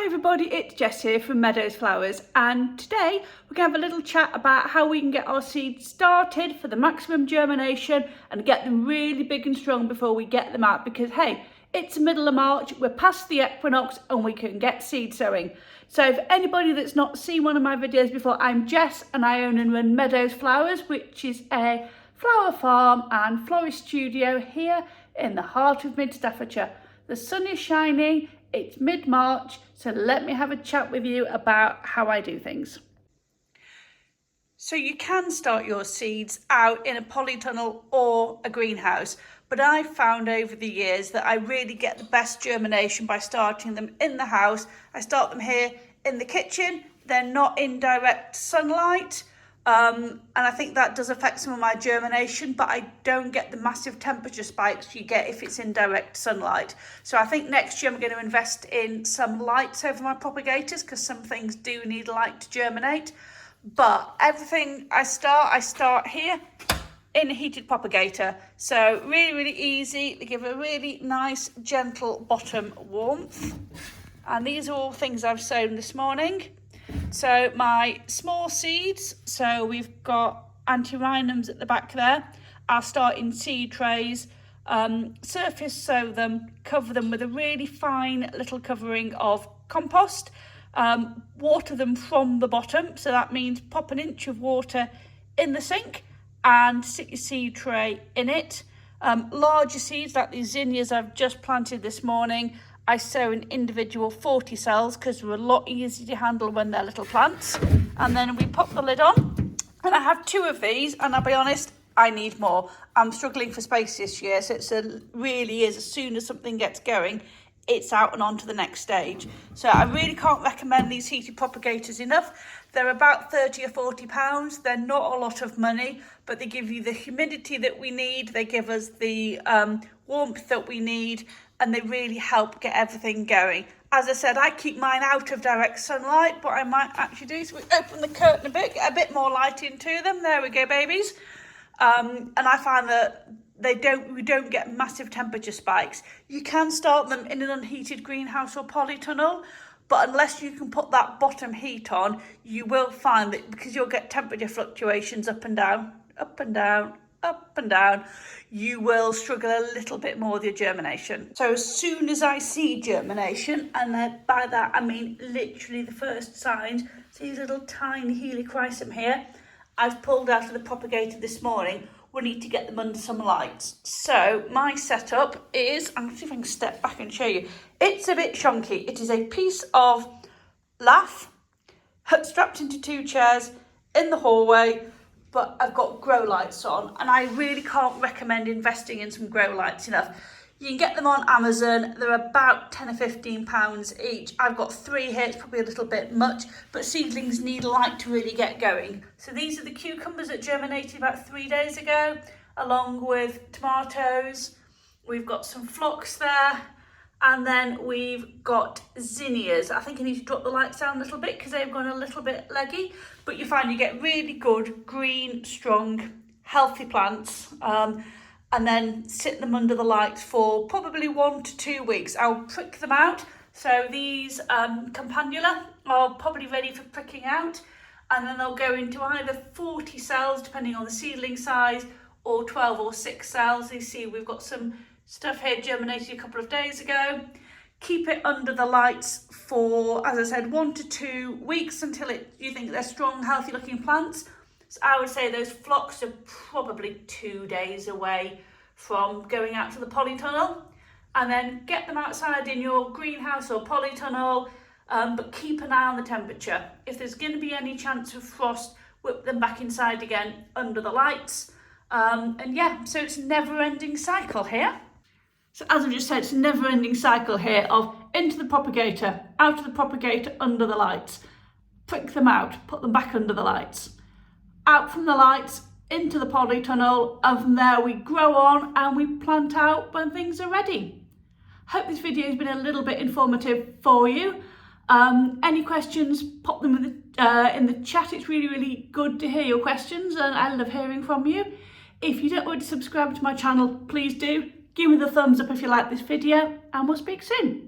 everybody, it's Jess here from Meadows Flowers, and today we're going to have a little chat about how we can get our seeds started for the maximum germination and get them really big and strong before we get them out, because hey, it's the middle of March, we're past the equinox and we can get seed sowing. So for anybody that's not seen one of my videos before, I'm Jess and I own and run Meadows Flowers, which is a flower farm and florist studio here in the heart of Staffordshire. The sun is shining. It's mid-March, so let me have a chat with you about how I do things. So you can start your seeds out in a polytunnel or a greenhouse, but I've found over the years that I really get the best germination by starting them in the house. I start them here in the kitchen. They're not in direct sunlight. And I think that does affect some of my germination, but I don't get the massive temperature spikes you get if it's in direct sunlight. So I think next year I'm going to invest in some lights over my propagators, because some things do need light to germinate. But everything I start here in a heated propagator. So really easy. They give a really nice, gentle bottom warmth. And these are all things I've sown this morning. So my small seeds, so we've got antirrhinums at the back there. I'll start in seed trays, surface sow them, cover them with a really fine little covering of compost, water them from the bottom. So that means pop an inch of water in the sink and stick your seed tray in it. Larger seeds like these zinnias I've just planted this morning, I sow in individual 40 cells because they're a lot easier to handle when they're little plants. And then we pop the lid on, and I have 2 of these, and I'll be honest, I need more. I'm struggling for space this year, so it really is, as soon as something gets going, it's out and on to the next stage. So I really can't recommend these heated propagators enough. They're about 30 or 40 pounds. They're not a lot of money, but they give you the humidity that we need. They give us the warmth that we need, and they really help get everything going. As I said, I keep mine out of direct sunlight, but I might actually do, so we open the curtain a bit, get a bit more light into them. There we go, babies. And I find that we don't get massive temperature spikes. You can start them in an unheated greenhouse or polytunnel, but unless you can put that bottom heat on, you will find that because you'll get temperature fluctuations up and down, up and down, up and down, you will struggle a little bit more with your germination. So as soon as I see germination, and by that I mean literally the first signs, see these little tiny helichrysum here, I've pulled out of the propagator this morning. We need to get them under some lights. So my setup is, I'm going to see if I can step back and show you. It's a bit chunky. It is a piece of lath strapped into 2 chairs in the hallway, but I've got grow lights on, and I really can't recommend investing in some grow lights enough. You can get them on Amazon. They're about 10 or 15 pounds each. I've got 3 here. It's probably a little bit much, but seedlings need light to really get going. So these are the cucumbers that germinated about 3 days ago, along with tomatoes. We've got some phlox there, and then we've got zinnias. I think I need to drop the lights down a little bit because they've gone a little bit leggy, but you find you get really good, green, strong, healthy plants. And then sit them under the lights for probably 1 to 2 weeks. I'll prick them out. So these campanula are probably ready for pricking out, and then they'll go into either 40 cells, depending on the seedling size, or 12 or 6 cells. You see we've got some stuff here germinated a couple of days ago. Keep it under the lights for, as I said, 1 to 2 weeks until you think they're strong, healthy looking plants. So I would say those phlox are probably 2 days away from going out to the polytunnel, and then get them outside in your greenhouse or polytunnel, but keep an eye on the temperature. If there's going to be any chance of frost, whip them back inside again under the lights. And yeah, so it's a never-ending cycle here. So as I've just said, it's a never-ending cycle here of into the propagator, out of the propagator, under the lights, prick them out, put them back under the lights, out from the lights, into the polytunnel, and from there we grow on and we plant out when things are ready. Hope this video has been a little bit informative for you. Any questions, pop them in the chat. It's really good to hear your questions, and I love hearing from you. If you don't want to subscribe to my channel, please do. Give me the thumbs up if you like this video, and we'll speak soon.